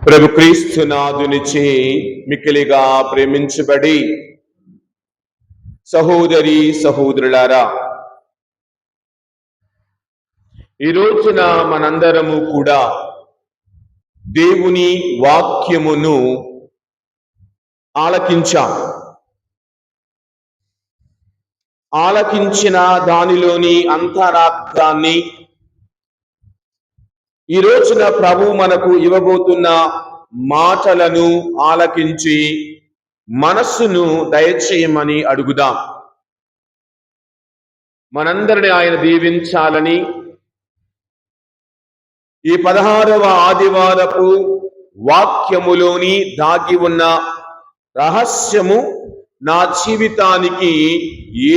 ప్రభు క్రీస్తునాథునిచే మిక్కిలిగా ప్రేమించబడి సహోదరి సహోదరులారా, ఈ రోజున మనందరము కూడా దేవుని వాక్యమును ఆలకించిన దానిలోని అంతరార్థాన్ని ఈ రోజున ప్రభు మనకు ఇవ్వబోతున్న మాటలను ఆలకించి మనస్సును దయచేయమని అడుగుదాం. మనందరిని ఆయన దీవించాలని ఈ 16వ ఆదివారపు వాక్యములోని దాగి ఉన్న రహస్యము నా జీవితానికి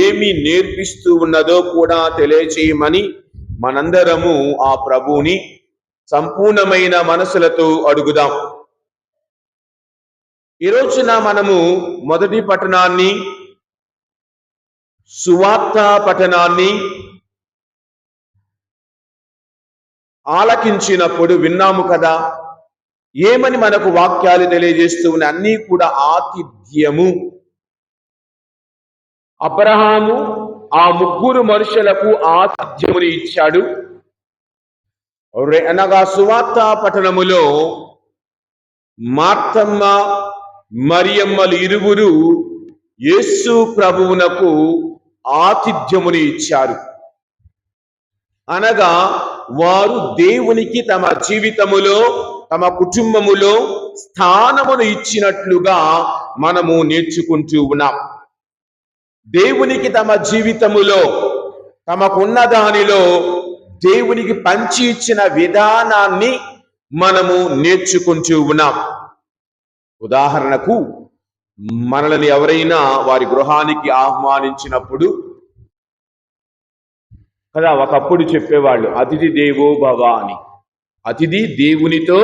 ఏమి నేర్పిస్తూ ఉన్నదో కూడా తెలియచేయమని మనందరము ఆ ప్రభువుని సంపూర్ణమైన మనసులతో అడుగుదాం. ఈ రోజున మనము మొదటి పట్టణాన్ని, సువార్త పట్టణాన్ని ఆలకించినప్పుడు విన్నాము కదా, ఏమని మనకు వాక్యాలు తెలియజేస్తూ ఉన్నాయి? అన్నీ కూడా ఆతిథ్యము. అబ్రహాము ఆ ముగ్గురు మనుషులకు ఆతిథ్యముని ఇచ్చాడు. అనగా సువార్త పట్టణములో మార్తమ్మ మరియమ్మలు ఇరువురు యేసు ప్రభువునకు ఆతిథ్యముని ఇచ్చారు. అనగా వారు దేవునికి తమ జీవితములో, తమ కుటుంబములో స్థానమును ఇచ్చినట్లుగా మనము నేర్చుకుంటూ ఉన్నాం. దేవునికి తమ జీవితములో, తమకున్న దానిలో దేవునికి పంచి ఇచ్చిన విధానాన్ని మనము నేర్చుకుంటూ ఉన్నాం. ఉదాహరణకు, మనల్ని ఎవరైనా వారి గృహానికి ఆహ్వానించినప్పుడు కదా, ఒకప్పుడు చెప్పేవాళ్ళు అతిథి దేవో భవ అని. అతిథి దేవునితో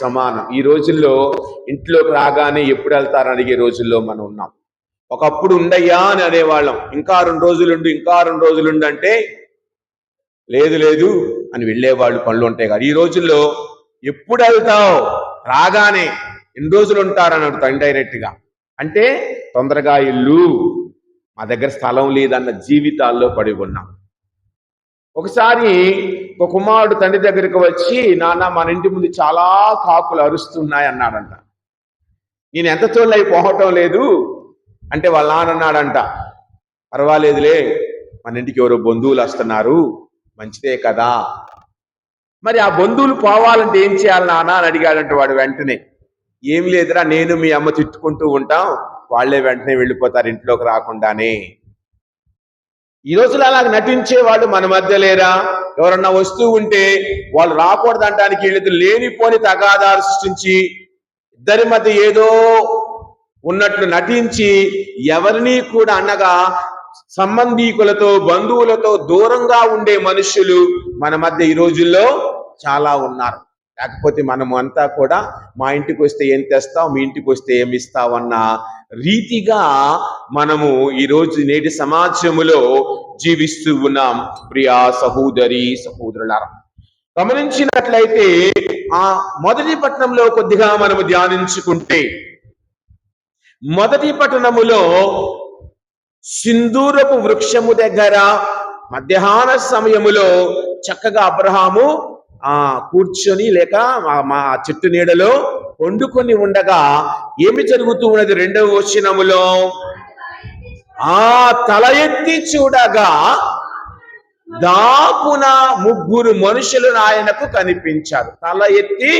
సమానం. ఈ రోజుల్లో ఇంట్లోకి రాగానే ఎప్పుడు వెళ్తారని అడిగే రోజుల్లో మనం ఉన్నాం. ఒకప్పుడు ఉండయ్యా అని అనేవాళ్ళం. ఇంకా 2 రోజులుండు, ఇంకా 2 రోజులుండు అంటే లేదు అని వెళ్ళేవాళ్ళు, పనులు ఉంటాయి కదా. ఈ రోజుల్లో ఎప్పుడు వెళ్తావు, రాగానే ఎన్ని రోజులు ఉంటారని అడుగుతాం ఇండైరెక్ట్గా. అంటే తొందరగా ఇల్లు, మా దగ్గర స్థలం లేదన్న జీవితాల్లో పడి ఉన్నాం. ఒకసారి ఒక కుమారుడు తండ్రి దగ్గరికి వచ్చి, నాన్న మన ఇంటి ముందు చాలా కాకులు అరుస్తున్నాయి అన్నాడంట. నేను ఎంత తోళ్ళై పోవటం లేదు అంటే వాళ్ళ నాన్న అన్నాడంట, పర్వాలేదులే, మన ఇంటికి ఎవరో బంధువులు వస్తున్నారు, మంచిదే కదా. మరి ఆ బంధువులు పోవాలంటే ఏం చేయాలి నాన్న అని అడిగాడంట వాడు. వెంటనే, ఏం లేదురా, నేను మీ అమ్మ తిట్టుకుంటూ ఉంటాం, వాళ్లే వెంటనే వెళ్ళిపోతారు ఇంట్లోకి రాకుండానే. ఈ రోజులు అలాగ నటించేవాళ్ళు మన మధ్య లేరా? ఎవరన్నా వస్తూ ఉంటే వాళ్ళు రాకూడదు అంటానికి వీళ్ళతో లేనిపోని తగాదాలు సృష్టించి ఇద్దరి మధ్య ఏదో ఉన్నట్లు నటించి ఎవరిని కూడా అనగా సంబంధీకులతో, బంధువులతో దూరంగా ఉండే మనుషులు మన మధ్య ఈ రోజుల్లో చాలా ఉన్నారు. లేకపోతే మనము అంతా కూడా మా ఇంటికి వస్తే ఏం తెస్తావు, మీ ఇంటికి వస్తే ఏమి ఇస్తావు అన్న రీతిగా మనము ఈరోజు నేటి సమాజములో జీవిస్తూ ఉన్నాం. ప్రియా సహోదరి సహోదరులారా, గమనించినట్లయితే ఆ మొదటి పట్టణంలో కొద్దిగా మనము ధ్యానించుకుంటే, మొదటి పట్టణములో సింధూరపు వృక్షము దగ్గర మధ్యాహ్న సమయములో చక్కగా అబ్రహాము కూర్చొని లేక మా చెట్టు నీడలో వండుకొని ఉండగా ఏమి జరుగుతూ ఉన్నది? 2వ వచనములో, తల ఎత్తి చూడగా దాపున 3 మనుషులు ఆయనకు కనిపించారు. తల ఎత్తి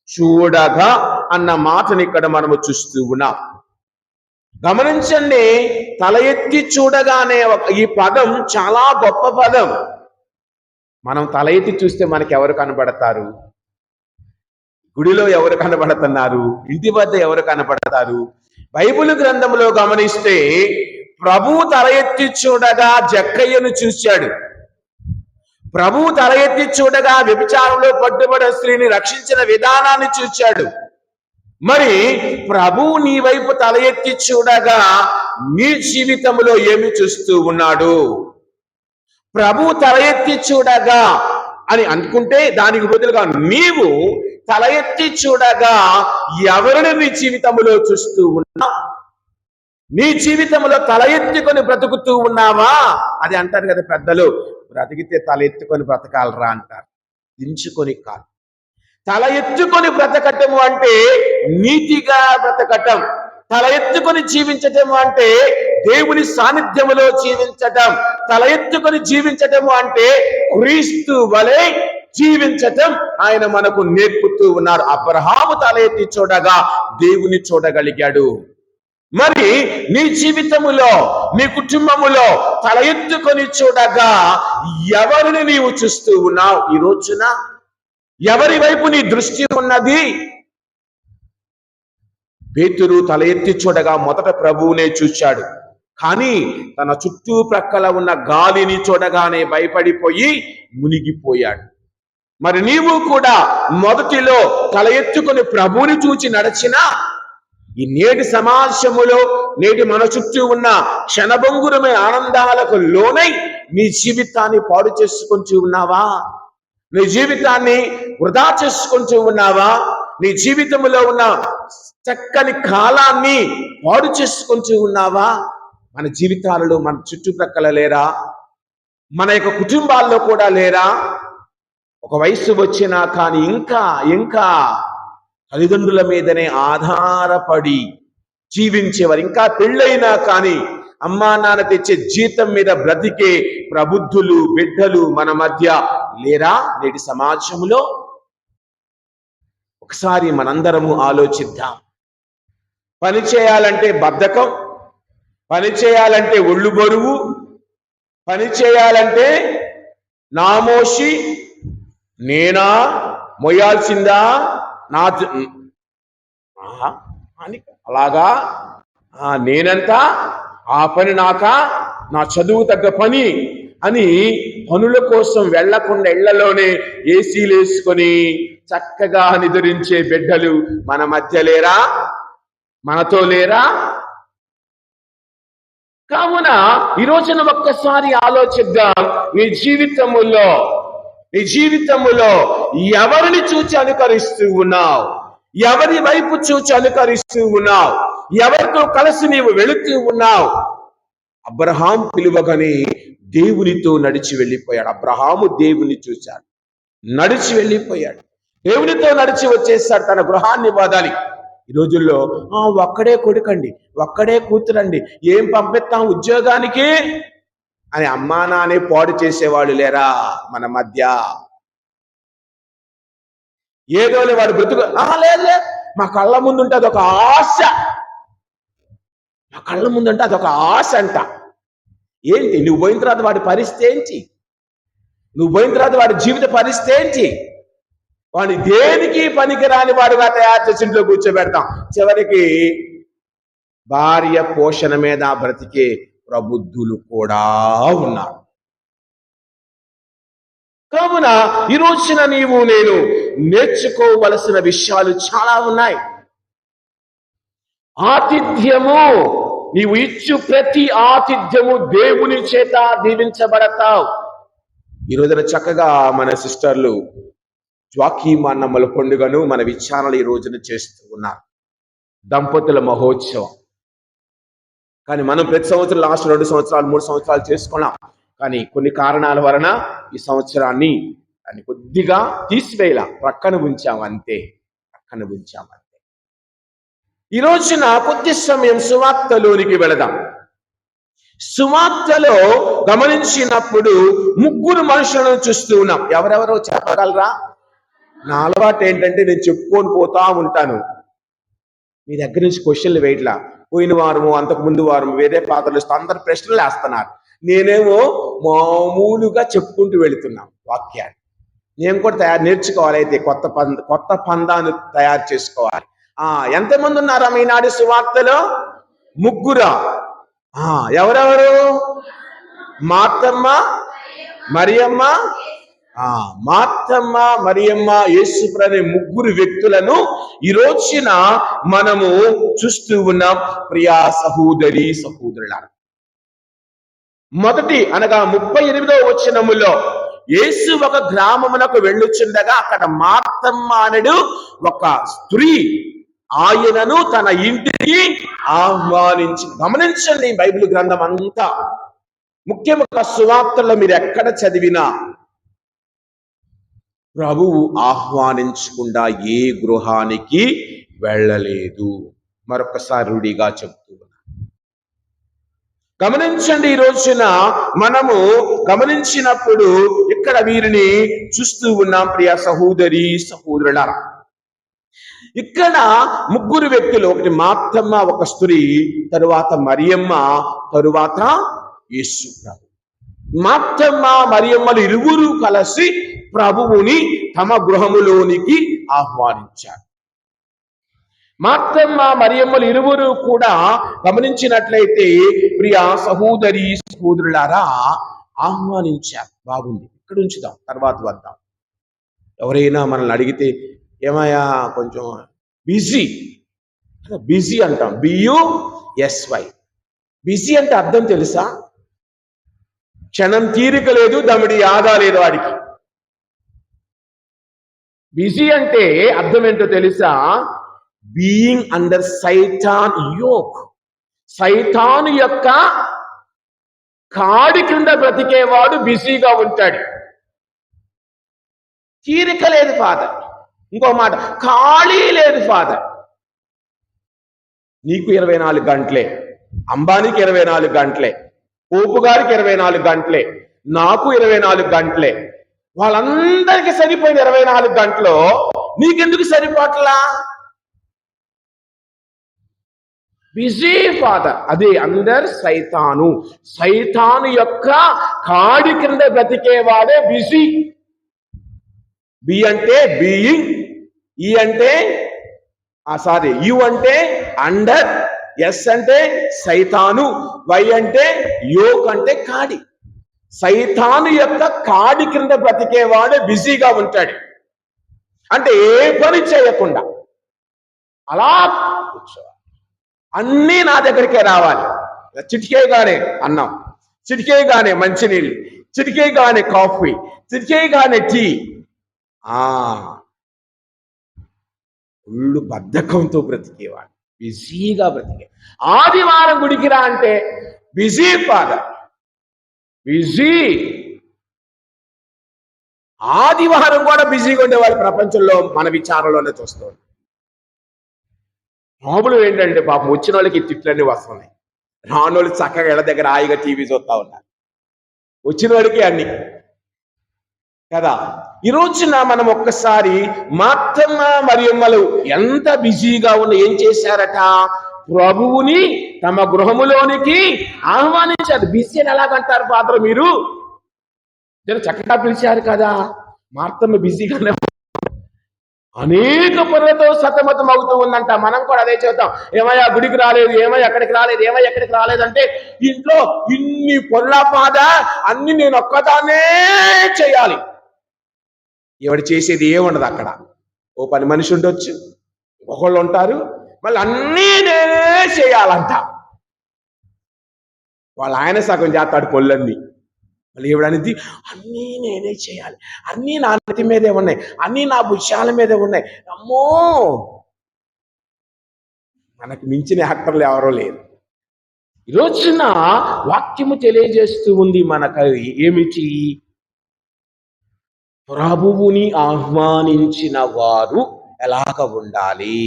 చూడగా అన్న మాటని ఇక్కడ మనము చూస్తూ ఉన్నాం. గమనించండి, తల ఎత్తి చూడగానే ఈ పదం చాలా గొప్ప పదం. మనం తల ఎత్తి చూస్తే మనకి ఎవరు కనబడతారు? గుడిలో ఎవరు కనబడుతున్నారు? ఇంటి వద్ద ఎవరు కనబడతారు? బైబిల్ గ్రంథంలో గమనిస్తే ప్రభువు తల ఎత్తి చూడగా జక్కయ్యను చూశాడు. ప్రభువు తల ఎత్తి చూడగా వ్యభిచారంలో పట్టుబడిన స్త్రీని రక్షించిన విధానాన్ని చూశాడు. మరి ప్రభువు నీ వైపు తల ఎత్తి చూడగా నీ జీవితంలో ఏమి చూస్తూ ఉన్నాడు? ప్రభువు తల ఎత్తి చూడగా అని అనుకుంటే దానికి బదులుగా నీవు తల ఎత్తి చూడగా ఎవరిని నీ జీవితంలో చూస్తూ ఉన్నావు? నీ జీవితంలో తల ఎత్తుకొని బ్రతుకుతూ ఉన్నావా? అది అంటారు కదా పెద్దలు, బ్రతికితే తల ఎత్తుకొని బ్రతకాలరా అంటారు, దించుకొని కాదు. తల ఎత్తుకొని బ్రతకటము అంటే నీతిగా బ్రతకటం. తల ఎత్తుకొని జీవించటము అంటే దేవుని సాన్నిధ్యములో జీవించటం. తల ఎత్తుకొని జీవించటము అంటే క్రీస్తు వలె జీవించటం ఆయన మనకు నేర్పుతూ ఉన్నారు. అబ్రహాము తల ఎత్తి చూడగా దేవుని చూడగలిగాడు. మరి నీ జీవితములో, నీ కుటుంబములో తల ఎత్తుకొని చూడగా ఎవరిని నీవు చూస్తూ ఉన్నావు? ఈ రోజున ఎవరి వైపు నీ దృష్టి ఉన్నది? పేతురు తల ఎత్తి చూడగా మొదట ప్రభువునే చూశాడు, కానీ తన చుట్టూ ప్రక్కల ఉన్న గాలిని చూడగానే భయపడిపోయి మునిగిపోయాడు. మరి నీవు కూడా మొదటిలో తల ఎత్తుకొని ప్రభువుని చూచి నడిచినా ఈ నేటి సమాజములో, నేటి మన చుట్టూ ఉన్న క్షణభంగురమైన ఆనందాలకు లోనై నీ జీవితాన్ని పాడు చేసుకుంటూ ఉన్నావా? నీ జీవితాన్ని వృధా చేసుకుంటూ ఉన్నావా? నీ జీవితంలో ఉన్న చక్కని కాలాన్ని పాడు చేసుకుంటూ ఉన్నావా? మన జీవితాలలో, మన చుట్టుప్రక్కల లేరా? మన యొక్క కుటుంబాల్లో కూడా లేరా? ఒక వయసు వచ్చినా కానీ ఇంకా తల్లిదండ్రుల మీదనే ఆధారపడి జీవించేవారు, ఇంకా పెళ్ళైనా కానీ అమ్మా నాన్న తెచ్చే జీతం మీద బ్రతికే ప్రబుద్ధులు, బిడ్డలు మన మధ్య లేరా నేటి సమాజంలో? ఒకసారి మనందరము ఆలోచిద్దాం. పని చేయాలంటే బద్ధకం, పని చేయాలంటే ఒళ్ళు బరువు, పని చేయాలంటే నామోషి, నేనా మొయ్యాల్సిందా, నా అని అలాగా నేనంతా, ఆ పని నాకా, నా చదువు తగ్గ పని అని పనుల కోసం వెళ్లకుండా ఇళ్లలోనే ఏసీలు వేసుకొని చక్కగా నిద్రించే బిడ్డలు మన మధ్య లేరా? మనతో లేరా? కావున ఈ రోజున ఒక్కసారి ఆలోచిద్దాం. నీ జీవితములో ఎవరిని చూచి అనుకరిస్తూ ఉన్నావు? ఎవరి వైపు చూచి అనుకరిస్తూ ఉన్నావు? ఎవరితో కలిసి నీవు వెళుతూ ఉన్నావు? అబ్రహాం పిలువగానే దేవునితో నడిచి వెళ్ళిపోయాడు. అబ్రహాము దేవుని చూశాడు, నడిచి వెళ్ళిపోయాడు. దేవునితో నడిచి వచ్చేసాడు తన గృహాన్ని వదలి. ఈ రోజుల్లో ఒక్కడే కొడుకండి, ఒక్కడే కూతురండి, ఏం పంపిస్తాం ఉద్యోగానికి అని అమ్మా నానే పాడు చేసేవాళ్ళు లేరా మన మధ్య? ఏదోలే వాడు బ్రతుకు, లేదు మా కళ్ళ ముందుంటే అదొక ఆశ, మా కళ్ళ ముందుంటే అదొక ఆశ అంట. ఏంటి నువ్వు పోయిన తర్వాత వాడి పరిస్థితి ఏంటి? నువ్వు పోయిన తర్వాత వాడి జీవిత పరిస్థితి ఏంటి? వాడిని దేనికి పనికిరాని వాడుగా తయారు చేసి ఇంట్లో కూర్చోబెడతాం. చివరికి భార్య పోషణ మీద బ్రతికే ప్రబుద్ధులు కూడా ఉన్నారు. కావున ఈ రోజున నీవు నేను నేర్చుకోవలసిన విషయాలు చాలా ఉన్నాయి. ఆతిథ్యము, నీవు ఇచ్చు ప్రతి ఆతిథ్యము దేవుని చేత దీవించబడతావు. ఈ రోజున చక్కగా మన సిస్టర్లు జ్వాకీమాన్నమ్మల పండుగను మన విచారణలు ఈ రోజున చేస్తూ ఉన్నారు, దంపతుల మహోత్సవం. కానీ మనం ప్రతి సంవత్సరం లాస్ట్ 2 సంవత్సరాలు 3 సంవత్సరాలు చేసుకున్నాం. కానీ కొన్ని కారణాల వలన ఈ సంవత్సరాన్ని కొద్దిగా తీసివేయాల, ప్రక్కన ఉంచాం అంతే. ఈ రోజున కొద్ది సమయం సువార్తలోనికి వెళదాం. సువార్తలో గమనించినప్పుడు 3 మనుషులను చూస్తూ ఉన్నాం. ఎవరెవరో చెప్పగలరా? నా అలవాటు ఏంటంటే నేను చెప్పుకొని పోతా ఉంటాను. మీ దగ్గర నుంచి క్వశ్చన్లు వేయట్లా. పోయిన వారము, అంతకు ముందు వారము వేరే పాత్రలు ఇస్తూ అందరు ప్రశ్నలు వేస్తున్నారు. నేనేమో మామూలుగా చెప్పుకుంటూ వెళుతున్నాం వాక్యాన్ని. నేను కూడా నేర్చుకోవాలి. అయితే కొత్త పందాన్ని తయారు చేసుకోవాలి. ఎంతమంది ఉన్నారా ఈనాడు సువార్తలో? 3. ఎవరెవరు? మార్తమ్మ, మరియమ్మ, మార్తమ్మ, మరియమ్మ, యేసుప్రభు అనే 3 వ్యక్తులను ఈ రోజున మనము చూస్తూ ఉన్నాం. ప్రియా సహోదరి సహోదరులారా, మొదటి అనగా 38వ వచనములో యేసు ఒక గ్రామమునకు వెళ్ళుచుండగా అక్కడ మార్తమ్మ అనడు ఒక స్త్రీ ఆయనను తన ఇంటికి ఆహ్వానించి. గమనించండి బైబిల్ గ్రంథం అంతా, ముఖ్యంగా సువార్తల్లో మీరు ఎక్కడ చదివినా ప్రభువు ఆహ్వానించకుండా ఏ గృహానికి వెళ్ళలేదు. మరొకసారి రూఢిగా చెప్తూ ఉన్నా. గమనించండి, ఈ రోజున మనము గమనించినప్పుడు ఇక్కడ వీరిని చూస్తూ ఉన్నాం. ప్రియ సహోదరి సహోదరులారా, ఇక్కడ ముగ్గురు వ్యక్తులు, ఒకటి మార్తమ్మ, ఒక స్త్రీ, తరువాత మరియమ్మ, తరువాత యేసు ప్రభు. మార్తమ్మ మరియమ్మలు ఇరువురు కలిసి ప్రభువుని తమ గృహములోనికి ఆహ్వానించారు. మార్తమ్మ మరియమ్మలు ఇరువురు కూడా గమనించినట్లయితే ప్రియ సహోదరి సహోదరులారా ఆహ్వానించారు. బాగుంది, ఇక్కడ ఉంచుదాం, తర్వాత వద్దాం. ఎవరైనా మనల్ని అడిగితే ఏమయ్యా కొంచెం బిజీ అంటాం, BUSY. బిజీ అంటే అర్థం తెలుసా? క్షణం తీరిక లేదు, దమిడి ఆదా లేదు వాడికి. బిజీ అంటే అర్థం ఏంటో తెలుసా? బీయింగ్ అండర్ సైతాన్ యోక్. సైతాను యొక్క కాడి కింద బ్రతికేవాడు బిజీగా ఉంటాడు. తీరిక లేదు ఫాదర్. ఇంకో మాట, ఖాళీ లేదు ఫాదర్. నీకు 24 గంటలే, అంబానీకి 24 గంటలే, పోపు గారికి 24 గంటలే, నాకు 24 గంటలే. వాళ్ళందరికీ సరిపోయిన 24 గంటలు నీకెందుకు సరిపోట్లా? Busy father. అదే అందర్ సైతాను. సైతాను యొక్క కాడి కింద బ్రతికేవాడే బిజీ. బి అంటే బీయింగ్, ఈ అంటే యు అంటే అండర్, ఎస్ అంటే సైతాను, వై అంటే యోక్ అంటే కాడి. సైతాను యొక్క కాడి కింద బ్రతికేవాడే బిజీగా ఉంటాడు. అంటే ఏ పని చేయకుండా అలా కూర్చోవాలి. అన్నీ నా దగ్గరికే రావాలి. చిటికేయగానే అన్నం, చిటికేయగానే మంచినీళ్ళు, చిటికేయగానే కాఫీ, చిటికేయగానే టీ. ఒళ్ళు బద్ధకంతో బ్రతికేవాడు, బిజీగా బ్రతికే. ఆదివారం గుడికి రా అంటే బిజీ ఫాదర్, బిజీ. ఆదివారం కూడా బిజీగా ఉండేవాళ్ళు ప్రపంచంలో మన విచారంలోనే చూస్తాం. ప్రాబ్లం ఏంటంటే పాపం వచ్చిన వాళ్ళకి తిట్లన్నీ వస్తున్నాయి, రానోళ్ళు చక్కగా ఇళ్ళ దగ్గర హాయిగా టీవీ చూస్తా ఉన్నారు. వచ్చిన వాడికి అన్ని కదా. ఈ రోజున మనం ఒక్కసారి మార్తమ్మ మరియమ్మలు ఎంత బిజీగా ఉన్న ఏం చేశారట? ప్రభువుని తమ గృహములోనికి ఆహ్వానించారు. బిజీ అని ఎలాగంటారు ఫాదర్ మీరు? చక్కగా పిలిచారు కదా. మార్తమ్మ బిజీగానే అనేక పనులతో సతమతం అవుతూ ఉందంట. మనం కూడా అదే చెబుతాం, ఏమయ్యా గుడికి రాలేదు, ఏమయ్యా ఎక్కడికి రాలేదు, ఏమయ్యా ఎక్కడికి రాలేదంటే ఇంట్లో ఇన్ని పొల్ల పాద అన్ని నేను ఒక్కదాన్నే చేయాలి. ఎవడు చేసేది ఏముండదు అక్కడ. ఓ పని మనిషి ఉండొచ్చు, ఒకళ్ళు ఉంటారు, మళ్ళీ అన్నీ నేనే చేయాలంట. వాళ్ళ ఆయన సగం చేస్తాడు పొల్లన్నీ, మళ్ళీ ఎవడనేది అన్నీ నేనే చేయాలి, అన్నీ నా నెత్తి మీదే ఉన్నాయి, అన్నీ నా భుజాల మీదే ఉన్నాయి. అమ్మో, మనకు మించిన యాక్టర్లు ఎవరో లేరు. ఈరోజున వాక్యము తెలియజేస్తూ ఉంది మనకు ఏమిటి? ప్రభువుని ఆహ్వానించిన వారు ఎలాగ ఉండాలి?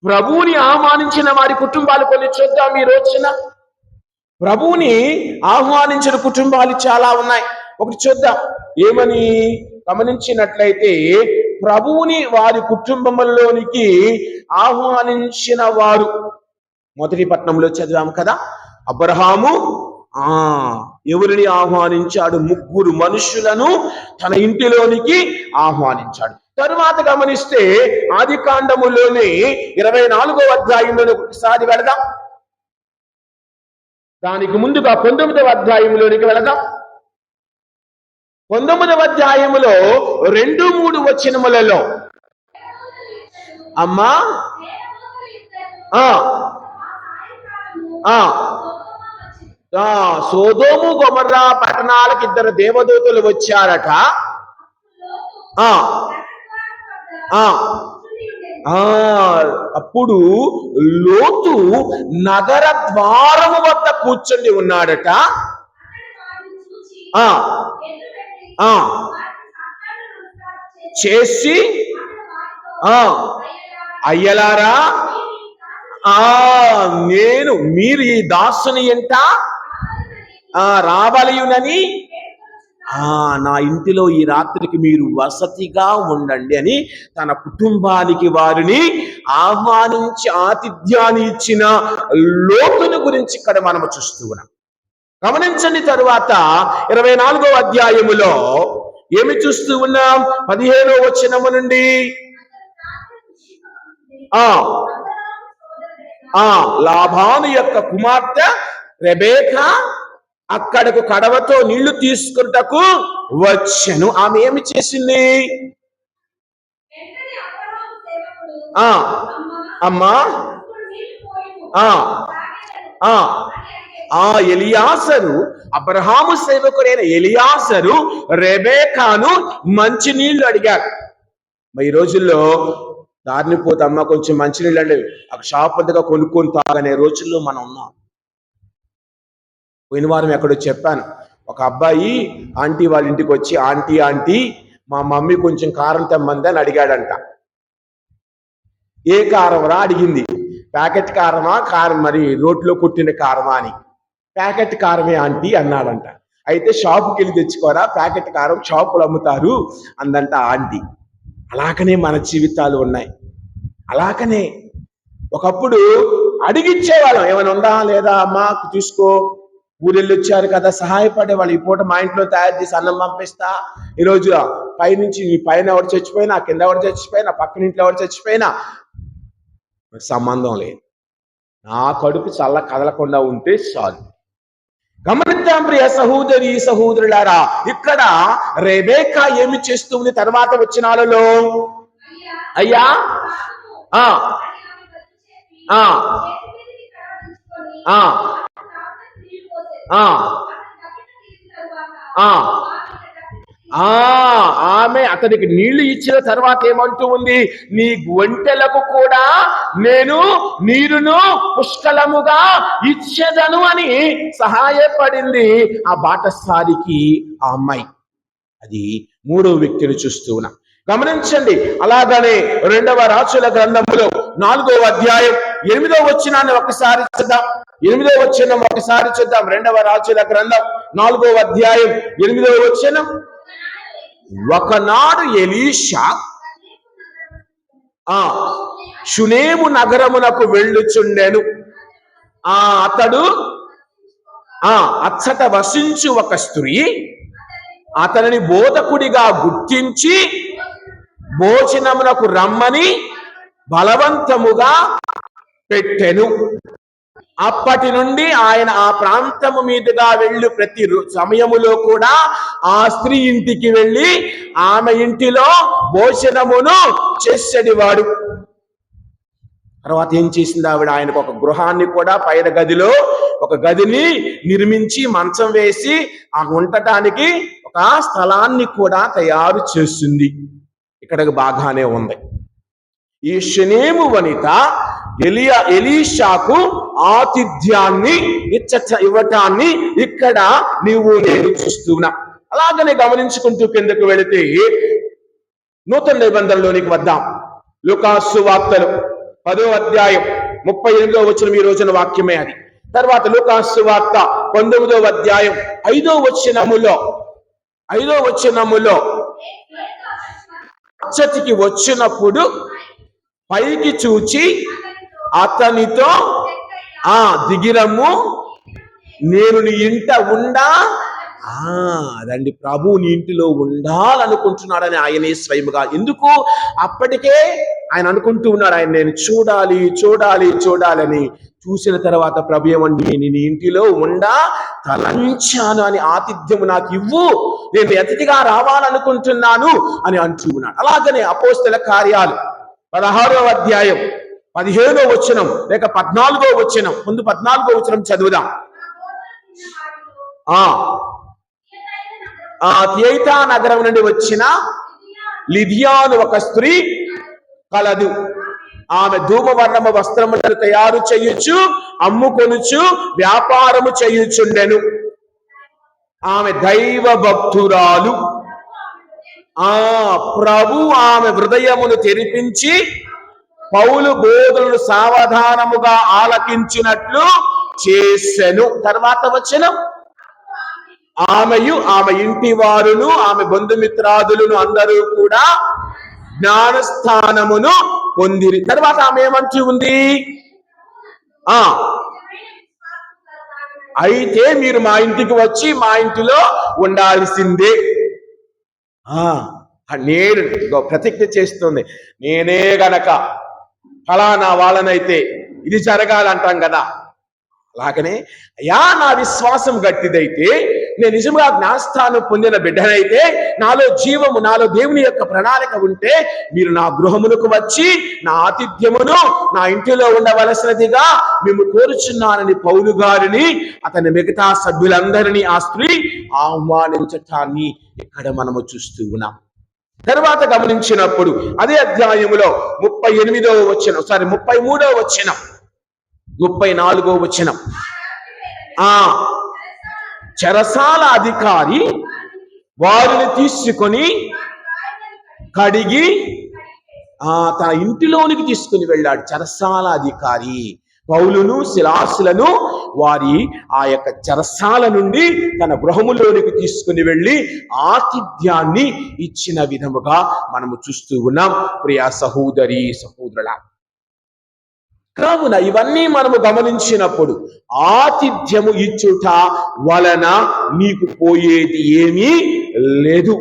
ప్రభువుని ఆహ్వానించిన వారి కుటుంబాలు కొన్ని చూద్దాం. ఈ రోజున ప్రభువుని ఆహ్వానించిన కుటుంబాలు చాలా ఉన్నాయి. ఒకటి చూద్దాం. ఏమని గమనించినట్లయితే ప్రభువుని వారి కుటుంబంలోనికి ఆహ్వానించిన వారు మొదటి పట్టణంలో చదివాము కదా. అబ్రహాము ఎవరిని ఆహ్వానించాడు? ముగ్గురు మనుషులను తన ఇంటిలోనికి ఆహ్వానించాడు. తరువాత గమనిస్తే ఆది కాండములోని 24వ అధ్యాయంలోని ఒకసారి వెళదాం. దానికి ముందుగా 19వ అధ్యాయంలోనికి వెళదాం. 19వ అధ్యాయములో 2-3 వచనములలో అమ్మా సోదోము గొమొర్రా పట్టణాలకు ఇద్దరు దేవదూతలు వచ్చారట. ఆ ఆ అప్పుడు లోతు నగర ద్వారము వద్ద కూర్చొని ఉన్నాడట. చేసి అయ్యలారా, మీరు ఈ దాసుని ఎంట రావలయునని నా ఇంటిలో ఈ రాత్రికి మీరు వసతిగా ఉండండి అని తన కుటుంబానికి వారిని ఆహ్వానించి ఆతిథ్యాన్ని ఇచ్చిన లోతుని గురించి ఇక్కడ మనము చూస్తూ ఉన్నాం. గమనించండి. తరువాత 24వ అధ్యాయములో ఏమి చూస్తూ ఉన్నాం? 15వ వచనము నుండి లాబాను యొక్క కుమార్తె రెబేకా అక్కడకు కడవతో నీళ్లు తీసుకుంటకు వచ్చెను. ఆమె ఏమి చేసింది? అమ్మా ఎలియాసరు, అబ్రహాము సేవకుడైన ఎలియాసరు రెబేకాను మంచి నీళ్లు అడిగారు. ఈ రోజుల్లో దారిని పోతే అమ్మ కొంచెం మంచినీళ్ళు అంటే అక్కడ షాప్ వద్దగా కొనుక్కొని తాగనే రోజుల్లో మనం ఉన్నాం. పోయిన వారం ఎక్కడో చెప్పాను, ఒక అబ్బాయి ఆంటీ వాళ్ళ ఇంటికి వచ్చి ఆంటీ మా మమ్మీ కొంచెం కారం తెమ్మంది అని అడిగాడంట. ఏ కారం రా అడిగింది. ప్యాకెట్ కారమా, కారం మరి రోట్లో కొట్టిన కారమా అని. ప్యాకెట్ కారమే ఆంటీ అన్నాడంట. అయితే షాపుకి వెళ్ళి తెచ్చుకోరా, ప్యాకెట్ కారం షాపులు అమ్ముతారు అందంట ఆంటీ. అలాగనే మన జీవితాలు ఉన్నాయి. అలాగనే ఒకప్పుడు అడిగిచ్చేవాళ్ళం, ఏమైనా ఉందా లేదా అమ్మా చూసుకో, ఊరెళ్ళి వచ్చారు కదా సహాయపడే వాళ్ళు, ఈ పూట మా ఇంట్లో తయారు చేసి అన్నం పంపిస్తా. ఈరోజు పైనుంచి మీ పైన ఎవరు చచ్చిపోయినా, కింద ఎవరు చచ్చిపోయినా, పక్కన ఇంట్లో ఎవరు చచ్చిపోయినా సంబంధం లేదు. నా కడుపు చల్ల కదలకుండా ఉంటే చాలు. గమనిద్దాం ప్రియ సహోదరి సహోదరులారా, ఇక్కడ రెబేకా ఏమి చేస్తుంది? తర్వాత వచనాలలో అయ్యా ఆమె అతనికి నీళ్లు ఇచ్చిన తర్వాత ఏమంటూ ఉంది? నీ ఒంటెలకు కూడా నేను నీరును పుష్కలముగా ఇచ్చేదను అని సహాయపడింది ఆ బాటసారికి ఆ అమ్మాయి. అది 3వ వ్యక్తిని చూస్తూ ఉన్నా. గమనించండి. అలాగనే 2వ రాజుల గ్రంథములో 4వ అధ్యాయం 8వ వచనాన్ని ఒకసారి చూద్దాం. 8వ వచనం ఒకసారి చూద్దాం. 2వ రాజుల గ్రంథం 4వ అధ్యాయం 8వ వచనం. ఒకనాడు ఎలీషా షునేము నగరమునకు వెళ్ళుచుండెను. అతడు అచ్చట వసించు ఒక స్త్రీ అతనిని బోధకుడిగా గుర్తించి భోజనమునకు రమ్మని బలవంతముగా పెట్టెను. అప్పటి నుండి ఆయన ఆ ప్రాంతము మీదుగా వెళ్ళు ప్రతి సమయములో కూడా ఆ స్త్రీ ఇంటికి వెళ్ళి ఆమె ఇంటిలో భోజనమును చేసేవాడు. తర్వాత ఏం చేసింది ఆవిడ? ఆయనకు ఒక గృహాన్ని కూడా పైన గదిలో ఒక గదిని నిర్మించి మంచం వేసి ఆ ఉండటానికి ఒక స్థలాన్ని కూడా తయారు చేస్తుంది. ఇక్కడికి బాగానే ఉంది. ఈ షునేము వనిత ఎలీషాకు ఆతిథ్యాన్ని ఇవ్వటాన్ని ఇక్కడ నేను చూస్తున్నా. అలాగనే గమనించుకుంటూ కిందకు వెళితే నూతన నిబంధనలోనికి వద్దాం. లూకాసు వార్తలు 10వ అధ్యాయం 38వ వచనం ఈ రోజున వాక్యమే అది. తర్వాత లూకాసు వార్త 19వ అధ్యాయం 5వ వచనములో అచ్చటికి వచ్చినప్పుడు పైకి చూచి అతనితో దిగిరమ్ము, నేను నీ ఇంట ఉండా. అదండి, ప్రభు నీ ఇంటిలో ఉండాలనుకుంటున్నాడని ఆయనే స్వయముగా. ఎందుకు? అప్పటికే ఆయన అనుకుంటూ ఉన్నాడు, ఆయన నేను చూడాలని. చూసిన తర్వాత ప్రభు ఏమండి, నేను నీ ఇంటిలో ఉండా తలంచాను అని ఆతిథ్యము నాకు ఇవ్వు, నేను అతిథిగా రావాలనుకుంటున్నాను అని అంటూ ఉన్నాడు. అలాగనే అపోస్తల కార్యాలు 16వ అధ్యాయం 15వ వచనం లేక 14వ వచనం, ముందు 14వ వచనం చదువుదాం. ఆ ఆ థియైతా నగరం నుండి వచ్చిన లిథియాను ఒక స్త్రీ కలదు. ఆమె ధూమవర్ణము వస్త్రములను తయారు చేయొచ్చు, అమ్ముకొనుచు వ్యాపారము చేయుచుండెను. ఆమె దైవ భక్తురాలు. ప్రభు ఆమె హృదయమును తెరిపించి పౌలు బోధనలు సావధానముగా ఆలకించినట్లు చేసెను. తర్వాత వచ్చిన ఆమెయు ఆమె ఇంటి వారును ఆమె బంధుమిత్రాదులను అందరూ కూడా జ్ఞానస్థానమును పొందిరి. తర్వాత ఆమె ఏమంటూ ఉంది? అయితే మీరు మా ఇంటికి వచ్చి మా ఇంటిలో ఉండాల్సిందే. నేను ప్రతిజ్ఞ చేస్తుంది, నేనే గనక ఫలానా వాళ్ళనైతే ఇది జరగాలంటాం కదా, అలాగనే అయ్యా నా విశ్వాసం గట్టిదైతే, నేను నిజంగా జ్ఞానస్థానం పొందిన బిడ్డనైతే, నాలో జీవము, నాలో దేవుని యొక్క ప్రణాళిక ఉంటే, మీరు నా గృహములకు వచ్చి నా ఆతిథ్యమును నా ఇంటిలో ఉండవలసినదిగా మేము కోరుచున్నానని పౌలు గారిని అతని మిగతా సభ్యులందరినీ ఆ స్త్రీ ఆహ్వానించటాన్ని ఇక్కడ మనము చూస్తూ ఉన్నాం. తర్వాత గమనించినప్పుడు అదే అధ్యాయములో 38వ వచనం, 33వ వచనం, 34వ వచనం, చెరసాల అధికారి వారిని తీసుకొని కడిగి తన ఇంటిలోనికి తీసుకుని వెళ్ళాడు. చెరసాల అధికారి పౌలును శిలాసులను వారి ఆ యొక్క చెరసాల నుండి తన గృహములోనికి తీసుకుని వెళ్ళి ఆతిథ్యాన్ని ఇచ్చిన విధముగా మనము చూస్తూ ఉన్నాం. ప్రియా సహోదరి సహోదరుల, కావున ఇవన్నీ మనము గమనించినప్పుడు ఆతిథ్యము ఇచ్చుట వలన నీకు పోయేది ఏమీ లేదు.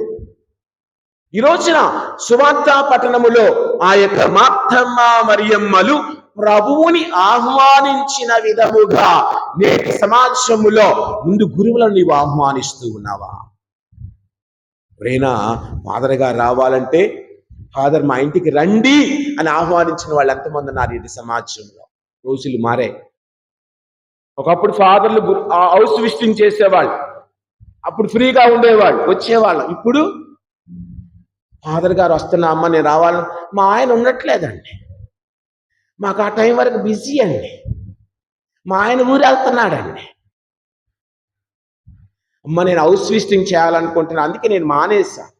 ఈ రోజున సువార్త పట్టణములో ఆ యొక్క మార్తమ్మ మరియమ్మలు ప్రభువుని ఆహ్వానించిన విధముగా నేటి సమాజములో ముందు గురువులను నీవు ఆహ్వానిస్తూ ఉన్నావా? ఎవరైనా ఫాదర్ గారు రావాలంటే, ఫాదర్ మా ఇంటికి రండి అని ఆహ్వానించిన వాళ్ళు ఎంతమంది ఉన్నారు ఈ సమాజంలో? రోజులు మారే. ఒకప్పుడు ఫాదర్లు హౌస్ విజిటింగ్ చేసేవాళ్ళు, అప్పుడు ఫ్రీగా ఉండేవాళ్ళు, వచ్చేవాళ్ళం. ఇప్పుడు ఫాదర్ గారు వస్తున్నా, అమ్మ నేను రావాలని, మా ఆయన ఉండట్లేదండి, మాకు ఆ టైం వరకు బిజీ అండి, మా ఆయన ఊరు వెళ్తున్నాడండి, అమ్మ నేను హౌస్ విజిటింగ్ చేయాలనుకుంటున్నా, అందుకే నేను మానేశాను.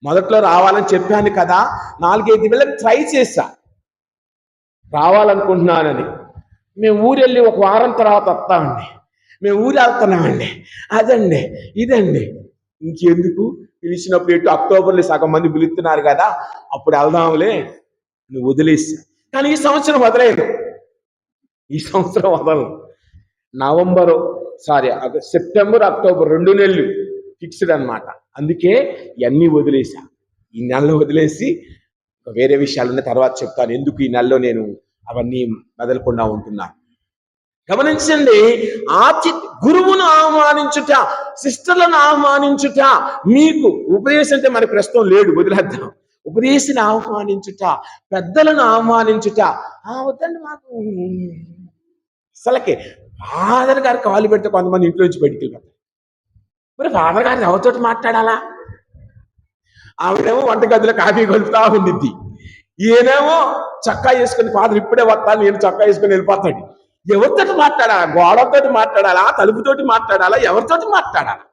మొదట్లో రావాలని చెప్పాను కదా, 4-5 వేలకు ట్రై చేశా రావాలనుకుంటున్నానని. మేము ఊరు వెళ్ళి ఒక వారం తర్వాత వస్తామండి, మేము ఊరు వెళ్తున్నామండి, అదండి ఇదండి. ఇంకెందుకు పిలిచినప్పుడు ఎటు అక్టోబర్లో సగం మంది పిలుస్తున్నారు కదా, అప్పుడు వెళ్దాంలే నువ్వు వదిలేసా. కానీ ఈ సంవత్సరం వదలేదు, ఈ సంవత్సరం వదలను. సెప్టెంబర్ అక్టోబర్ 2 నెలలు ఫిక్స్డ్ అనమాట. అందుకే ఇవన్నీ వదిలేసా. ఈ నెలలో వదిలేసి వేరే విషయాలన్నీ తర్వాత చెప్తాను, ఎందుకు ఈ నెలలో నేను అవన్నీ వదలకుండా ఉంటున్నాను. గమనించండి, గురువును ఆహ్వానించుట, సిస్టర్లను ఆహ్వానించుట, మీకు ఉపదేశం అంటే మనకి ప్రస్తుతం లేడు, వదిలేద్దాం. ఉపదేశాన్ని ఆహ్వానించుట, పెద్దలను ఆహ్వానించుట, వద్దండి మాకు అసలకే. ఫాదర్ గారు కాలు పెడితే కొంతమంది ఇంట్లో నుంచి బయటికి వెళ్ళిపోతారు. మరి ఫాదర్ గారు ఎవరితోటి మాట్లాడాలా? ఆవిడేమో వంటగదిలో కాఫీ కలుపుతా ఉండిద్ది, ఈయనేమో చక్కా వేసుకుని, ఫాదర్ ఇప్పుడే వస్తాను, నేను చక్కా వేసుకుని వెళ్ళిపోతాడు. ఎవరితోటి మాట్లాడాలా? గోడతోటి మాట్లాడాలా? తలుపుతోటి మాట్లాడాలా? ఎవరితోటి మాట్లాడాలా?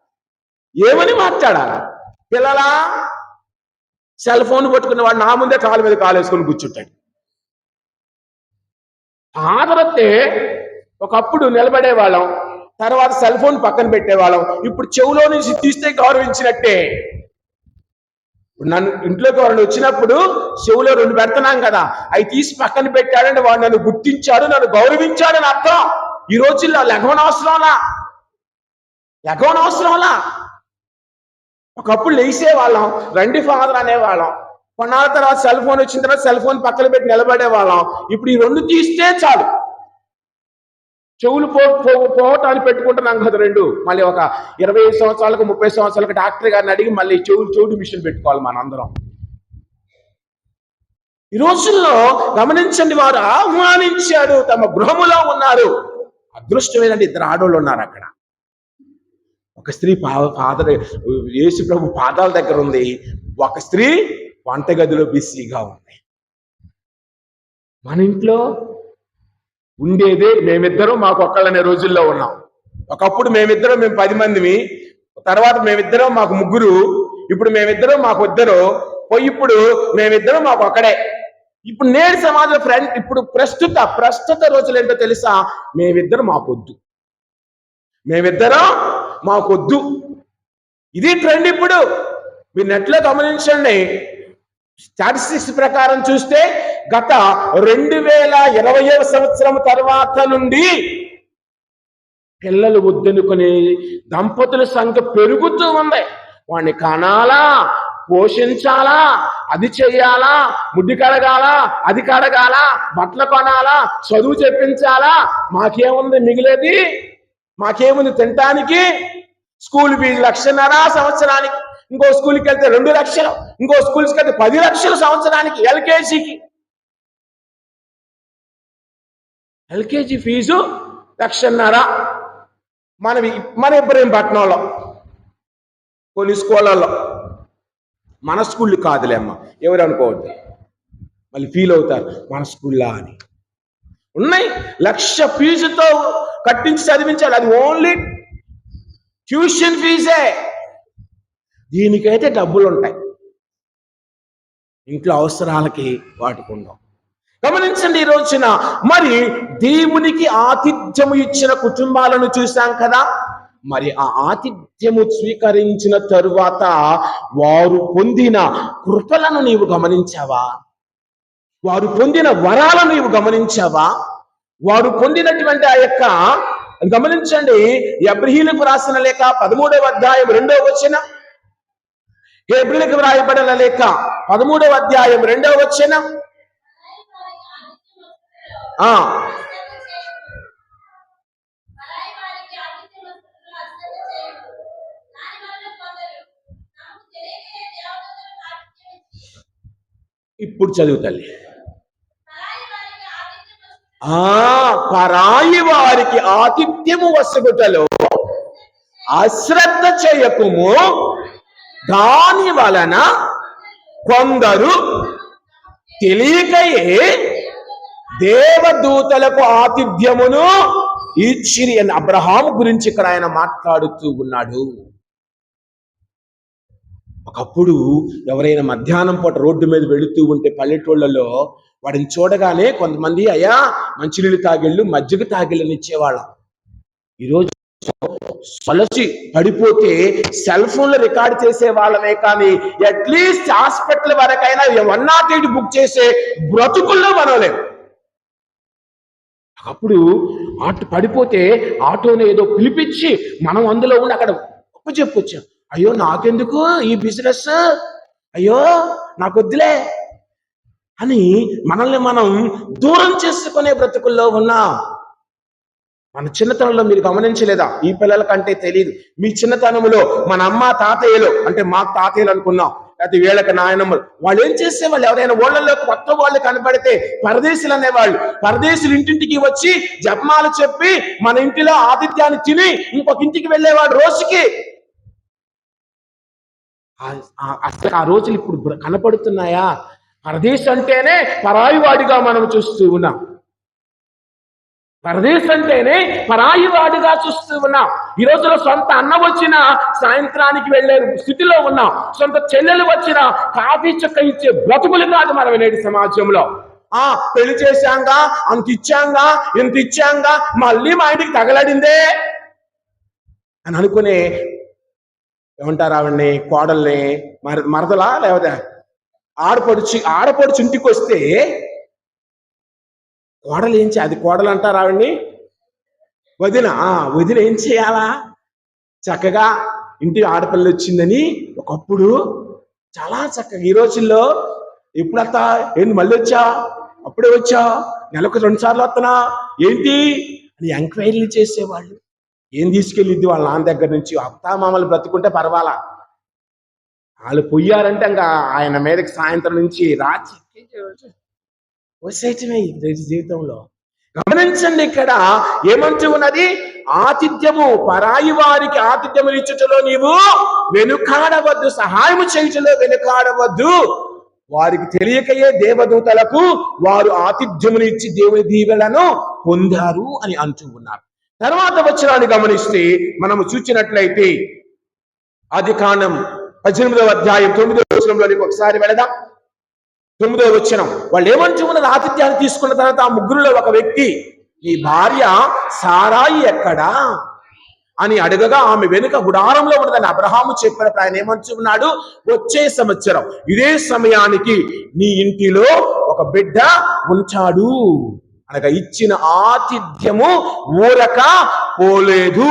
ఏమని మాట్లాడాలా? పిల్లలా సెల్ ఫోన్ పట్టుకున్న వాడు నా ముందే కాలు మీద కాలు వేసుకొని కూర్చుంటాడు. ఆదరతే ఒకప్పుడు నిలబడేవాళ్ళం, తర్వాత సెల్ ఫోన్ పక్కన పెట్టేవాళ్ళం, ఇప్పుడు చెవులో నుంచి తీస్తే గౌరవించినట్టే. నన్ను ఇంట్లోకి వాడు వచ్చినప్పుడు చెవులో 2 పెడుతున్నాం కదా, అవి తీసి పక్కన పెట్టాడంటే వాడు నన్ను గుర్తించాడు, నన్ను గౌరవించాడని అర్థం. ఈ రోజుల్లో లెగవనవసరంలా. ఒకప్పుడు లేసేవాళ్ళం, రండి ఫాదర్ అనేవాళ్ళం. కొన్నాళ్ళ తర్వాత సెల్ ఫోన్ వచ్చిన తర్వాత సెల్ ఫోన్ పక్కన పెట్టి నిలబడేవాళ్ళం. ఇప్పుడు ఈ 2 తీస్తే చాలు, చెవులు పోవటాన్ని పెట్టుకుంటున్నాం కదా 2. మళ్ళీ ఒక 25 సంవత్సరాలకు 30 సంవత్సరాలకు డాక్టర్ గారిని అడిగి మళ్ళీ చెవుడు మిషన్ పెట్టుకోవాలి మనందరం. ఈ రోజుల్లో గమనించండి, వారు ఆహ్వానించాడు, తమ గృహములో ఉన్నారు. అదృష్టమైన ఇద్దరు ఆడవాళ్ళు ఉన్నారు అక్కడ. ఒక స్త్రీ యేసు ప్రభు పాదాల దగ్గర ఉంది, ఒక స్త్రీ వంటగదిలో బిజీగా ఉంది. మన ఇంట్లో ఉండేదే మేమిద్దరం మాకు ఒక్కళ్ళనే రోజుల్లో ఉన్నాం. ఒకప్పుడు మేము 10 మందిమి, తర్వాత మేమిద్దరం మాకు 3, ఇప్పుడు మేమిద్దరం మాకు 2, ఇప్పుడు మేమిద్దరం మాకు ఒక్కడే. ఇప్పుడు నేడు సమాజం ఇప్పుడు ప్రస్తుత రోజులు ఏంటో తెలుసా? మేమిద్దరం మాకొద్దు. ఇది ట్రెండ్. ఇప్పుడు మీరు నెట్లో గమనించండి. స్టాటిస్టిక్స్ ప్రకారం చూస్తే గత 2020వ సంవత్సరం తర్వాత నుండి పిల్లలు వద్దనుకునే దంపతుల సంఖ్య పెరుగుతూ ఉంది. వాడిని కనాలా, పోషించాలా, అది చెయ్యాలా, ముడ్డి కడగాలా, అది కడగాలా, బట్టలు కొనాలా, చదువు చెప్పించాలా, మాకేముంది మిగిలేది? మాకేముంది తినటానికి? స్కూల్ ఫీజు 1,50,000 సంవత్సరానికి, ఇంకో స్కూల్కి వెళ్తే 2 లక్షలు, ఇంకో స్కూల్కి వెళ్తే 10 లక్షలు సంవత్సరానికి. LKG fee 1,50,000. మన ఇబ్రహీంపట్నంలో కొన్ని స్కూళ్ళల్లో, మన స్కూళ్ళు కాదులే అమ్మ, ఎవరు అనుకోవద్దు, మళ్ళీ ఫీల్ అవుతారు మన స్కూల్లా అని. ఉన్నాయి 1,00,000 ఫీజుతో కట్టించి చదివించాలి. అది ఓన్లీ ట్యూషన్ ఫీజే. దీనికైతే డబ్బులు ఉంటాయి, ఇంట్లో అవసరాలకి వాటికుండవు. గమనించండి ఈ రోజున మరి దేవునికి ఆతిథ్యము ఇచ్చిన కుటుంబాలను చూశాం కదా. మరి ఆ ఆతిథ్యము స్వీకరించిన తరువాత వారు పొందిన కృపలను నీవు గమనించావా? వారు పొందిన వరాలను నీవు గమనించావా? వారు పొందినటువంటి ఆ యొక్క, గమనించండి, హెబ్రీయులకు రాసిన లేఖ 13వ అధ్యాయం 2వ వచనం. హెబ్రీయులకు రాయబడిన లేఖ 13వ అధ్యాయం 2వ వచనం. ఇప్పుడు చదువు తల్లి. పరాయి వారికి ఆతిథ్యము వసగుటలో అశ్రద్ధ చేయకుము, దాని వలన కొందరు తెలియకయే దేవదూతలకు ఆతిథ్యమును ఇచ్చిరి అని అబ్రహాము గురించి ఇక్కడ ఆయన మాట్లాడుతూ ఉన్నాడు. ఒకప్పుడు ఎవరైనా మధ్యాహ్నం పూట రోడ్డు మీద వెళుతూ ఉంటే పల్లెటూళ్ళలో వాడిని చూడగానే కొంతమంది అయ్యా మంచినీళ్ళు తాగిళ్ళు, మజ్జిగ తాగిళ్ళని ఇచ్చేవాళ్ళం. ఈరోజు సొలసి పడిపోతే సెల్ ఫోన్లో రికార్డ్ చేసే వాళ్ళమే కానీ అట్లీస్ట్ హాస్పిటల్ వరకైనా 108 బుక్ చేసే బ్రతుకుల్లో మనలేము. అప్పుడు పడిపోతే ఆటోని ఏదో పిలిపించి మనం అందులో ఉండి అక్కడ చెప్పొచ్చాం, అయ్యో నాకెందుకు ఈ బిజినెస్, అయ్యో నాకొద్దులే అని మనల్ని మనం దూరం చేసుకునే బ్రతుకుల్లో ఉన్నాం. మన చిన్నతనంలో మీరు గమనించలేదా? ఈ పిల్లల కంటే తెలియదు. మీ చిన్నతనంలో మన అమ్మ తాతయ్యలు, అంటే మాకు తాతయ్యలు అనుకున్నాం, లేకపోతే వీళ్ళకి నాయనమ్మలు, వాళ్ళు ఏం చేసేవాళ్ళు? ఎవరైనా ఊళ్ళల్లో కొత్త వాళ్ళు కనపడితే పరదేశులు అనేవాళ్ళు. పరదేశులు ఇంటింటికి వచ్చి జపమాలు చెప్పి మన ఇంటిలో ఆతిథ్యాన్ని తిని ఇంకొక ఇంటికి వెళ్ళేవాడు రోజుకి. అసలు ఆ రోజులు ఇప్పుడు కనపడుతున్నాయా? పరదేశ్ అంటేనే పరాయివాడిగా మనం చూస్తూ ఉన్నాం. పరదేశ్ అంటేనే పరాయివాడిగా చూస్తూ ఉన్నాం. ఈ రోజులో సొంత అన్న వచ్చిన సాయంత్రానికి వెళ్ళే స్థితిలో ఉన్నాం. సొంత చెల్లెలు వచ్చిన కాఫీ చుక్క ఇచ్చే బ్రతుకులు కాదు మనం నేటి సమాజంలో. పెళ్లి చేశాంగా, అంత ఇచ్చాంగా, ఇంత ఇచ్చాంగా, మళ్ళీ మా ఇంటికి తగలడిందే అని అనుకునే, ఏమంటారు ఆవిడ్ని, కోడల్ని, మరదలా లేకపోతే ఆడపడుచు ఇంటికి వస్తే కోడలు ఏం అది కోడలు అంటారు ఆవిడ్ని, వదిన ఏం చేయాలా? చక్కగా ఇంటి ఆడపిల్ల వచ్చిందని ఒకప్పుడు చాలా చక్కగా, ఈ రోజుల్లో ఎప్పుడత్తా, ఏంటి మళ్ళీ వచ్చా, అప్పుడే వచ్చా, నెలకు 2 సార్లు వస్తున్నా ఏంటి అని ఎంక్వైరీలు చేసేవాళ్ళు. ఏం తీసుకెళ్ళిద్ది వాళ్ళ నాన్న దగ్గర నుంచి? అత్తా మామలు బ్రతుకుంటే పర్వాలా, వాళ్ళు పొయ్యారంటే ఇంకా ఆయన మీదకి సాయంత్రం నుంచి రాచి వచ్చేయటమే జీవితంలో. గమనించండి, ఇక్కడ ఏమంటూ ఉన్నది? ఆతిథ్యము, పరాయి వారికి ఆతిథ్యము ఇచ్చుటలో నీవు వెనుకాడవద్దు, సహాయము చేయుటలో వెనుకాడవద్దు. వారికి తెలియకయే దేవదూతలకు వారు ఆతిథ్యమును ఇచ్చి దేవుని దీవెలను పొందారు అని అంటూ ఉన్నారు. తర్వాత వచనాన్ని గమనిస్తే మనము చూచినట్లయితే ఆదికాండం 18వ అధ్యాయం 9వ వచనంలోనికి ఒకసారి వెళదాం. 9వ వచనం, వాళ్ళు ఏమంటూ ఉన్నది? ఆతిథ్యాన్ని తీసుకున్న తర్వాత ఆ ముగ్గురులో ఒక వ్యక్తి, నీ భార్య సారాయి ఎక్కడా అని అడగగా ఆమె వెనుక గుడారంలో ఉన్నదని అబ్రహాము చెప్పినప్పుడు ఆయన ఏమంటున్నాడు? వచ్చే సంవత్సరం ఇదే సమయానికి నీ ఇంటిలో ఒక బిడ్డ ఉంటాడు అనగా ఇచ్చిన ఆతిథ్యము ఊరక పోలేదు.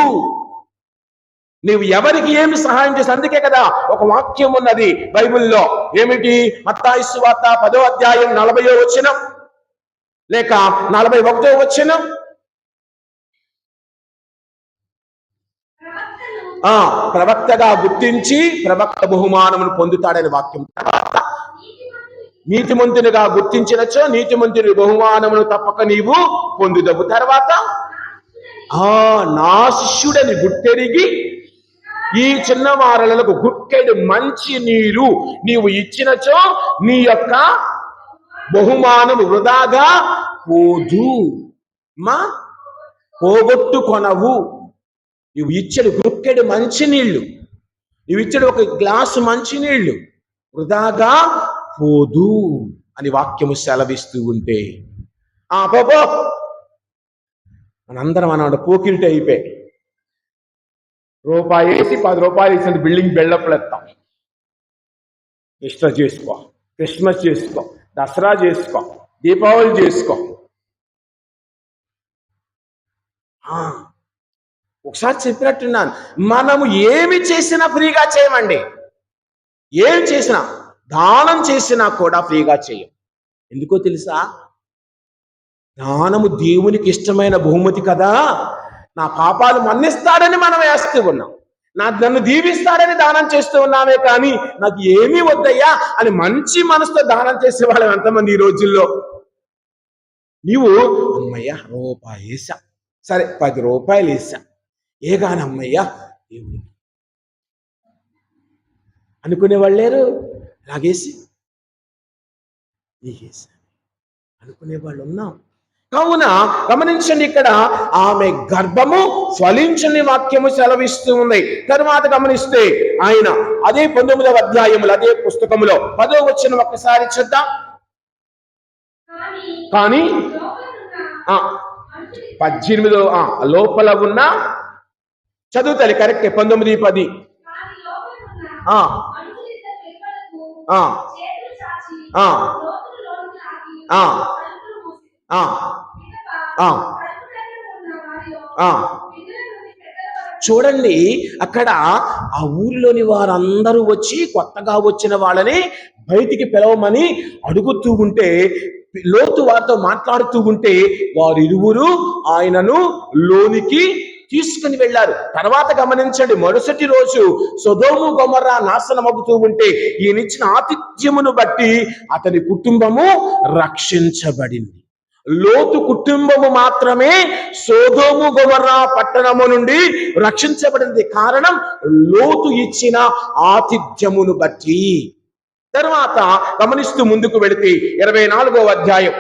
నీవు ఎవరికి ఏమి సహాయం చేసి, అందుకే కదా ఒక వాక్యం ఉన్నది బైబిల్లో, ఏమిటి? మత్తయి సువార్త 10వ అధ్యాయం 40వ వచనం లేక 41వ వచనం, ప్రవక్తగా గుర్తించి ప్రవక్త బహుమానమును పొందుతాడని వాక్యం. నీతిమంతునిగా గుర్తించినచో నీతిమంతుని బహుమానమును తప్పక నీవు పొందుదవు. తర్వాత నా శిష్యుడని గుర్తెరిగి ఈ చిన్నవారలకు గుక్కెడు మంచి నీరు నీవు ఇచ్చినచో నీ యొక్క బహుమానము వృధాగా పోదు, పోగొట్టుకొనవు. నువ్వు ఇచ్చడు గుక్కెడు మంచి నీళ్లు, నువ్వు ఇచ్చడు ఒక గ్లాసు మంచి నీళ్లు వృధాగా పోదు అని వాక్యము సెలవిస్తూ ఉంటే బాబో మనందరం అన్నాడు పోకిరిటి అయిపోయి రూపాయి వేసి 10 రూపాయలు ఇచ్చిన బిల్డింగ్ బిల్డప్లు ఎత్తాం. ఈస్టర్ చేసుకో, క్రిస్మస్ చేసుకో, దసరా చేసుకో, దీపావళి చేసుకో. ఒకసారి చెప్పినట్టున్నాను, మనము ఏమి చేసినా ఫ్రీగా చేయమండి. ఏం చేసినా, దానం చేసినా కూడా ఫ్రీగా చేయం. ఎందుకో తెలుసా? దానము దేవునికి ఇష్టమైన బహుమతి కదా. నా పాపాలు మన్నిస్తాడని మనం వేస్తూ ఉన్నాం, నన్ను దీవిస్తాడని దానం చేస్తూ ఉన్నామే, కానీ నాకు ఏమీ వద్దయ్యా అని మంచి మనసుతో దానం చేసే వాళ్ళం ఎంతమంది ఈ రోజుల్లో? నీవు అమ్మయ్యా రూపాయి వేసా, సరే 10 రూపాయలు వేసా, ఏగానమ్మయ్యా దేవుడికి అనుకునేవాళ్ళు లేరు. లాగేసి అనుకునేవాళ్ళు ఉన్నాం. కావున గమనించండి, ఇక్కడ ఆమె గర్భము ఫలించని వాక్యము సెలవిస్తూ ఉంది. తర్వాత గమనిస్తే ఆయన అదే 19వ అధ్యాయములు అదే పుస్తకములో 10వ వచనం ఒక్కసారి చూద్దాం. కానీ 18 లోపల ఉన్న చదువుతాలి కరెక్టే 19:10 చూడండి, అక్కడ ఆ ఊరిలోని వారందరూ వచ్చి కొత్తగా వచ్చిన వాళ్ళని బయటికి పిలవమని అడుగుతూ ఉంటే, లోతు వారితో మాట్లాడుతూ ఉంటే వారిరువురు ఆయనను లోనికి తీసుకుని వెళ్ళారు. తర్వాత గమనించండి, మరుసటి రోజు సొదోము గొమొర్రా నాశనమవుతూ ఉంటే ఈయనిచ్చిన ఆతిథ్యమును బట్టి అతని కుటుంబము రక్షించబడింది. లోతు కుటుంబము మాత్రమే సొదోము గొమొర్రా పట్టణము నుండి రక్షించబడింది. కారణం లోతు ఇచ్చిన ఆతిథ్యమును బట్టి. తర్వాత గమనిస్తూ ముందుకు వెళితే 24వ అధ్యాయం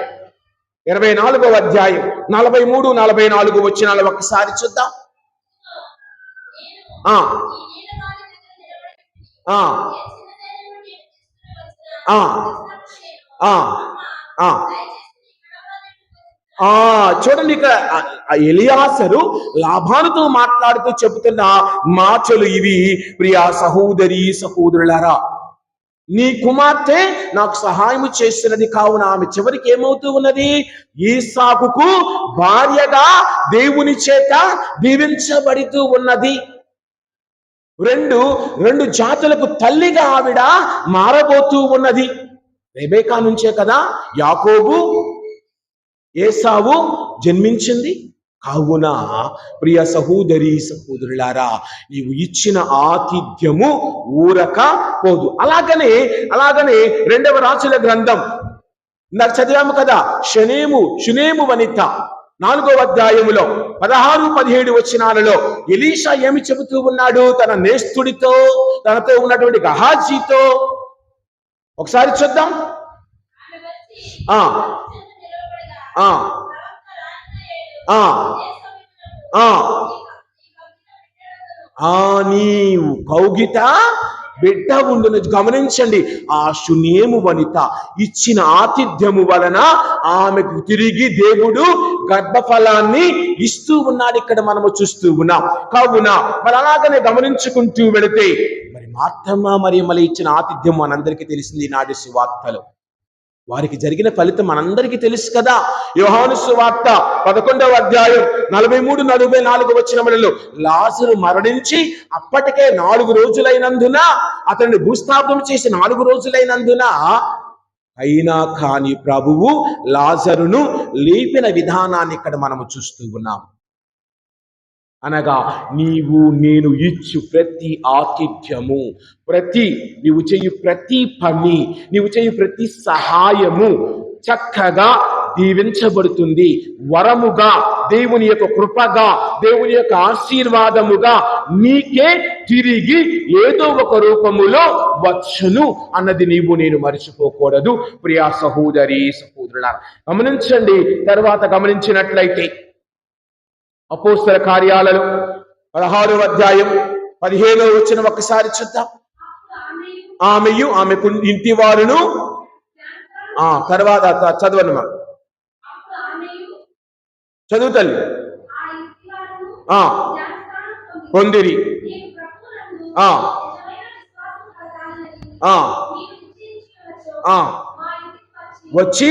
43-44 వచనాలు ఒక్కసారి చూద్దాం. చూడండి, ఇక్కడ ఎలియాసరు లాభానుతో మాట్లాడుతూ చెబుతున్న మాటలు ఇవి. ప్రియా సహోదరి సహోదరులారా, నీ కుమార్తె నాకు సహాయం చేస్తున్నది, కావున ఆమె చివరికి ఏమవుతూ ఉన్నది? ఈసాకుకు భార్యగా దేవుని చేత దీవించబడుతూ ఉన్నది. రెండు జాతులకు తల్లిగా ఆవిడ మారబోతూ ఉన్నది. రెబెకా నుంచే కదా యాకోబు ఏసావు జన్మించింది. కావున ప్రియ సహోదరి సహోదరులారా, నీవు ఇచ్చిన ఆతిథ్యము ఊరక పోదు. అలాగనే 2వ రాజుల గ్రంథం నాకు చదివాము కదా, షునేము వనిత 4వ అధ్యాయములో 16-17 వచనాలలో ఎలీషా ఏమి చెబుతూ ఉన్నాడు తన నేస్తుడితో, తనతో ఉన్నటువంటి గహాజీతో? ఒకసారి చూద్దాం. ఆ ఆ ఆ నీవు కౌగిట బిడ్డ ఉండును. గమనించండి, ఆ శునేము వనిత ఇచ్చిన ఆతిథ్యము వలన ఆమెకు తిరిగి దేవుడు గర్భఫలాన్ని ఇస్తూ ఉన్నాడు. ఇక్కడ మనము చూస్తూ ఉన్నాం. కావున మరి అలాగనే గమనించుకుంటూ వెళితే మరి మార్తమ్మ మరియమ్మలు ఇచ్చిన ఆతిథ్యం మనందరికీ తెలిసింది. ఈనాటి సువార్తలో వారికి జరిగిన ఫలితం మనందరికీ తెలుసు కదా. యోహాను సువార్త 11వ అధ్యాయం 43-44 వచనములలో లాజరు మరణించి అప్పటికే 4 రోజులైనందున, అతన్ని భూస్థాపనం చేసి 4 రోజులైనందున అయినా కానీ ప్రభువు లాజరును లేపిన విధానాన్ని ఇక్కడ మనము చూస్తూ ఉన్నాం. అనగా నీవు నేను ఇచ్చు ప్రతి ఆతిథ్యము, నీవు చేయు ప్రతి పని, నీవు చేయు ప్రతి సహాయము చక్కగా దీవించబడుతుంది. వరముగా, దేవుని యొక్క కృపగా, దేవుని యొక్క ఆశీర్వాదముగా నీకే తిరిగి ఏదో ఒక రూపములో వచ్చును అన్నది నీవు నేను మర్చిపోకూడదు. ప్రియా సహోదరి సహోదరులారా, గమనించండి. తర్వాత గమనించినట్లయితే అపోస్తల కార్యాలలో 16వ అధ్యాయం 15వ వచనం ఒకసారి చూద్దాం. ఆమెయు ఆమెకు ఇంటి వారును తర్వాత చదవను చదువు తల్లి. పొందిరి వచ్చి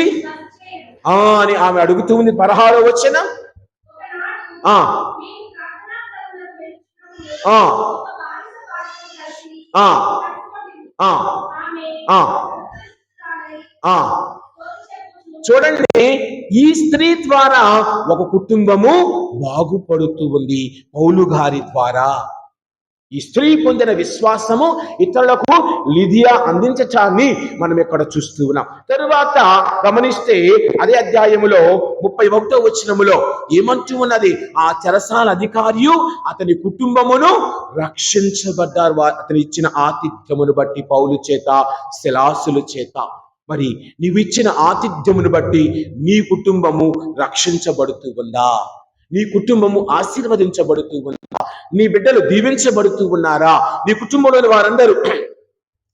అని ఆమె అడుగుతూ ఉంది. 16వ వచనం చూడండి, ఈ స్త్రీ ద్వారా ఒక కుటుంబము బాగుపడుతూ ఉంది. పౌలు గారి ద్వారా ఈ స్త్రీ పొందిన విశ్వాసము ఇతరులకు లిదియా అందించచాన్ని మనం ఇక్కడ చూస్తూ ఉన్నాం. తరువాత గమనిస్తే అదే అధ్యాయములో 31వ వచనములో ఏమంటూ ఉన్నది? ఆ చెరసాల అధికారియు అతని కుటుంబమును రక్షించబడ్డారు. అతని ఇచ్చిన ఆతిథ్యమును బట్టి, పౌలు చేత, శిలాసుల చేత. మరి నీవిచ్చిన ఆతిథ్యమును బట్టి నీ కుటుంబము రక్షించబడుతూ ఉందా? నీ కుటుంబము ఆశీర్వదించబడుతూ ఉందా? నీ బిడ్డలు దీవించబడుతూ ఉన్నారా? నీ కుటుంబంలోని వారందరూ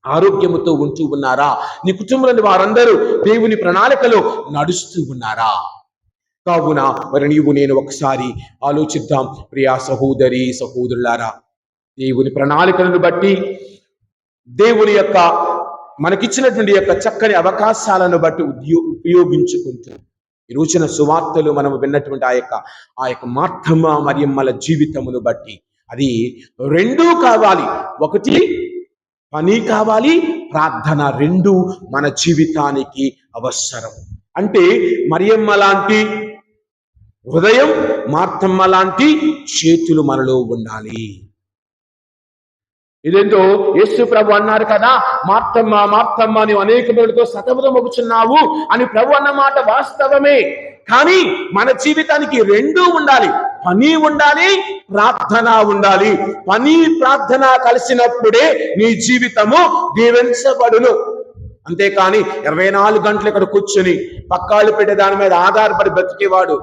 ఆరోగ్యముతో ఉంటూ ఉన్నారా? నీ కుటుంబంలోని వారందరూ దేవుని ప్రణాళికలో నడుస్తూ ఉన్నారా? కావున మరి నీవు నేను ఒకసారి ఆలోచిద్దాం. ప్రియా సహోదరి సహోదరులారా, దేవుని ప్రణాళికలను బట్టి, దేవుని యొక్క మనకిచ్చినటువంటి యొక్క చక్కని అవకాశాలను బట్టి ఉపయోగించుకుంటూ ఈ రోజున సువార్తలు మనం విన్నటువంటి ఆ యొక్క మార్తమ్మ మరియమ్మల జీవితమును బట్టి అది రెండూ కావాలి. ఒకటి పని కావాలి, ప్రార్థన. రెండు మన జీవితానికి అవసరం. అంటే మరియమ్మ లాంటి హృదయం, మార్తమ్మ లాంటి చేతులు మనలో ఉండాలి. ఇదేంటో యేసు ప్రభు అన్నారు కదా, మార్తమ్మ మార్తమ్మ నీవు అనేక మందితో సతమతమవుచున్నావు అని ప్రభు అన్నమాట వాస్తవమే. కానీ మన జీవితానికి రెండూ ఉండాలి. పని ఉండాలి, ప్రార్థన ఉండాలి. పని ప్రార్థన కలిసినప్పుడే నీ జీవితము దీవించబడును. అంతేకాని 24 గంటలు ఇక్కడ కూర్చొని పక్కాళ్ళు పెట్టే దాని మీద ఆధారపడి బ్రతికేవాడు.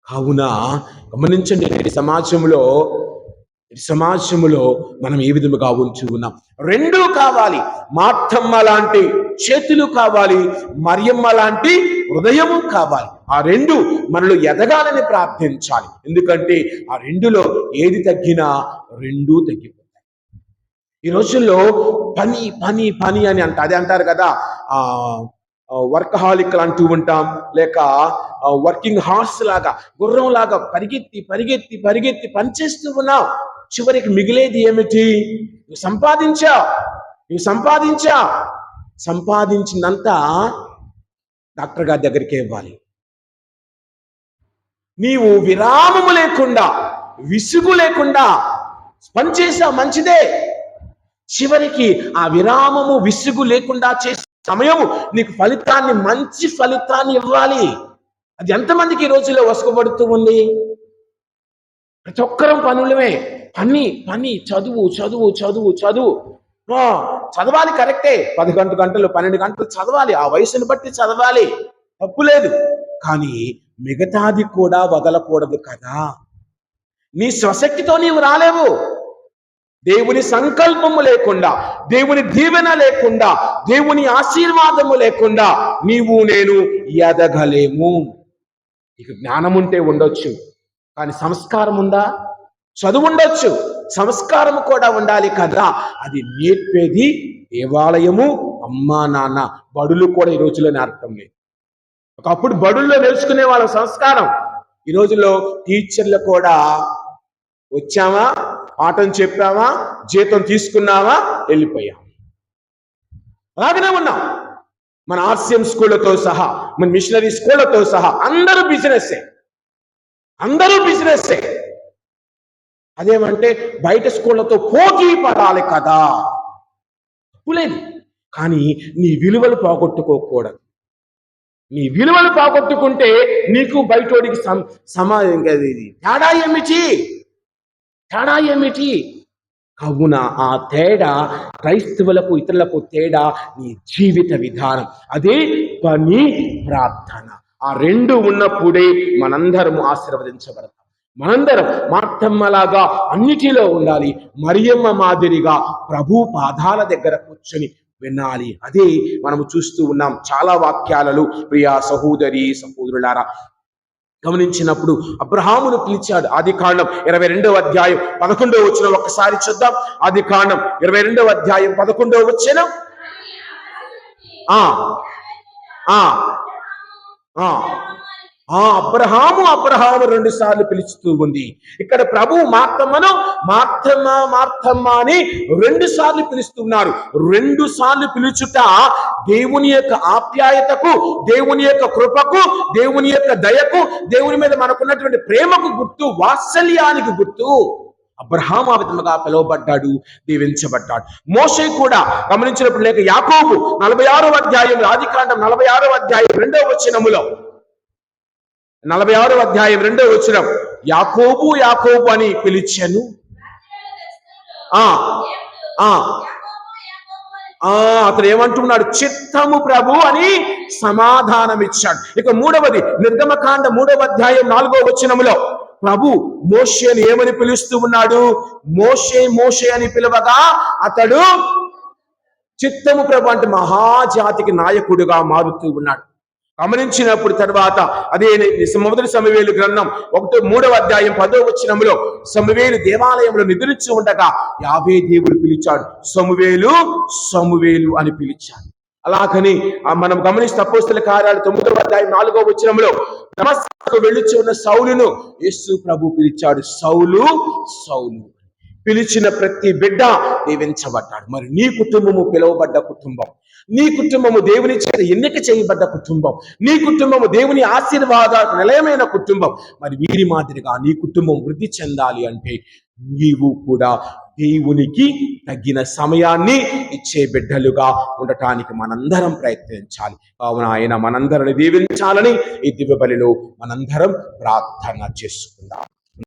కావున గమనించండి, సమాజంలో మనం ఏ విధముగా ఉంచి ఉన్నాం. రెండూ కావాలి. మార్తమ్మ లాంటి చేతులు కావాలి, మరియమ్మ లాంటి హృదయము కావాలి. ఆ రెండు మనలో ఎదగాలని ప్రార్థించాలి. ఎందుకంటే ఆ రెండులో ఏది తగ్గినా రెండూ తగ్గిపోతాయి. ఈ రోజుల్లో పని పని పని అని అదే అంటారు కదా, వర్కహాలిక్ అంటూ ఉంటాం, లేక వర్కింగ్ హార్స్ లాగా, గుర్రం లాగా పరిగెత్తి పరిగెత్తి పరిగెత్తి పనిచేస్తూ ఉన్నాం. చివరికి మిగిలేది ఏమిటి? నువ్వు సంపాదించినంత డాక్టర్ గారి దగ్గరికి ఇవ్వాలి. నీవు విరామము లేకుండా, విసుగు లేకుండా పనిచేసావు, మంచిదే. చివరికి ఆ విరామము విసుగు లేకుండా చేసే సమయము నీకు మంచి ఫలితాన్ని ఇవ్వాలి. అది ఎంతమందికి ఈ రోజుల్లో వసకబడుతూ ఉంది? ప్రతి ఒక్కరం పనులమే. పని చదువు చదువు చదువు చదువు చదవాలి, కరెక్టే. 10 గంటలు 12 గంటలు చదవాలి, ఆ వయసును బట్టి చదవాలి, తప్పు లేదు. కానీ మిగతాది కూడా వదలకూడదు కదా. నీ స్వశక్తితో నీవు రాలేవు. దేవుని సంకల్పము లేకుండా, దేవుని దీవెన లేకుండా, దేవుని ఆశీర్వాదము లేకుండా నీవు నేను ఎదగలేము. ఇక జ్ఞానం ఉంటే ఉండొచ్చు, కానీ సంస్కారం ఉందా? చదువు ఉండొచ్చు, సంస్కారం కూడా ఉండాలి కదా. అది నేర్పేది దేవాలయము, అమ్మా నాన్న. బడులు కూడా ఈ రోజుల్లో నేర్పడం లేదు. ఒకప్పుడు బడుల్లో నేర్చుకునే వాళ్ళ సంస్కారం. ఈ రోజుల్లో టీచర్లు కూడా వచ్చామా, పాఠం చెప్పామా, జీతం తీసుకున్నావా, వెళ్ళిపోయాం. అలాగనే ఉన్నాం. మన ఆర్సిఎం స్కూళ్ళతో సహా, మన మిషనరీ స్కూళ్ళతో సహా అందరూ బిజినెస్సే. అదేమంటే బయట స్కూళ్ళతో పోటీ పడాలి కదా. తప్పులేదు, కానీ నీ విలువలు పోగొట్టుకోకూడదు. నీ విలువలు పోగొట్టుకుంటే నీకు బయటోడికి తేడా ఏమిటి? కావున ఆ తేడా క్రైస్తవులకు ఇతరులకు తేడా నీ జీవిత విధానం. అదే పని, ప్రార్థన. ఆ రెండు ఉన్నప్పుడే మనందరము ఆశీర్వదించబడతాం. మనందరం మార్తమ్మలాగా అన్నిటిలో ఉండాలి. మరియమ్మ మాదిరిగా ప్రభు పాదాల దగ్గర కూర్చొని వినాలి. అదే మనము చూస్తూ ఉన్నాం చాలా వాక్యాలలో. ప్రియా సహోదరి సహోదరులారా, గమనించినప్పుడు అబ్రహామును పిలిచాడు. ఆదికాండం 22వ అధ్యాయం 11వ వచనం ఒక్కసారి చూద్దాం. ఆదికాండం 22వ అధ్యాయం 11వ వచనం. అబ్రహాము 2 సార్లు పిలుస్తూ ఉంది. ఇక్కడ ప్రభు మార్తమ్మ అని 2 సార్లు పిలుస్తున్నారు. 2 సార్లు పిలుచుట దేవుని యొక్క ఆప్యాయతకు, దేవుని యొక్క కృపకు, దేవుని యొక్క దయకు, దేవుని మీద మనకున్నటువంటి ప్రేమకు గుర్తు, వాత్సల్యానికి గుర్తు. అబ్రహాము ఆ విధముగా పిలువబడ్డాడు, దీవించబడ్డాడు. మోషే కూడా గమనించినప్పుడు, లేక యాకోబు 46వ అధ్యాయం, ఆదికాండం 46వ అధ్యాయం 2వ వచనములో, 46వ అధ్యాయం 2వ వచనం, యాకోబు యాకోబు అని పిలిచెను. అతను ఏమంటున్నాడు? చిత్తము ప్రభు అని సమాధానం ఇచ్చాడు. ఇక 3వది నిర్గమకాండ 3వ అధ్యాయం 4వ వచనములో ప్రభు మోషేని ఏమని పిలుస్తూ ఉన్నాడు? మోషే మోషే అని పిలవగా అతడు చిత్తము ప్రభు అంటే మహాజాతికి నాయకుడిగా మారుతూ ఉన్నాడు. గమనించినప్పుడు తర్వాత అదే మొదటి సమూయేలు గ్రంథం 3వ అధ్యాయం 10వ వచనములో సమూయేలు దేవాలయంలో నిద్రించి ఉండగా యావే దేవుడు పిలిచాడు, సమూయేలు సమూయేలు అని పిలిచాడు. అలాగని మనం గమనిస్తే అపోస్తల కార్యాలు 9వ అధ్యాయం 4వ వచనములో దమస్కుకు వెళ్ళుచు ఉన్న సౌలును యేసు ప్రభు పిలిచాడు, సౌలు సౌలు. పిలిచిన ప్రతి బిడ్డ దీవించబడ్డాడు. మరి నీ కుటుంబము పిలువబడ్డ కుటుంబం, నీ కుటుంబము దేవుని చేత ఎన్నిక చేయబడ్డ కుటుంబం, నీ కుటుంబము దేవుని ఆశీర్వాదాలకు నిలయమైన కుటుంబం. మరి వీరి మాదిరిగా నీ కుటుంబం వృద్ధి చెందాలి అంటే నీవు కూడా దేవునికి తగిన సమయాన్ని ఇచ్చే బిడ్డలుగా ఉండటానికి మనందరం ప్రయత్నించాలి. కావున ఆయన మనందరిని దీవించాలని ఈ దివ్య బలిలో మనందరం ప్రార్థన చేసుకుందాం.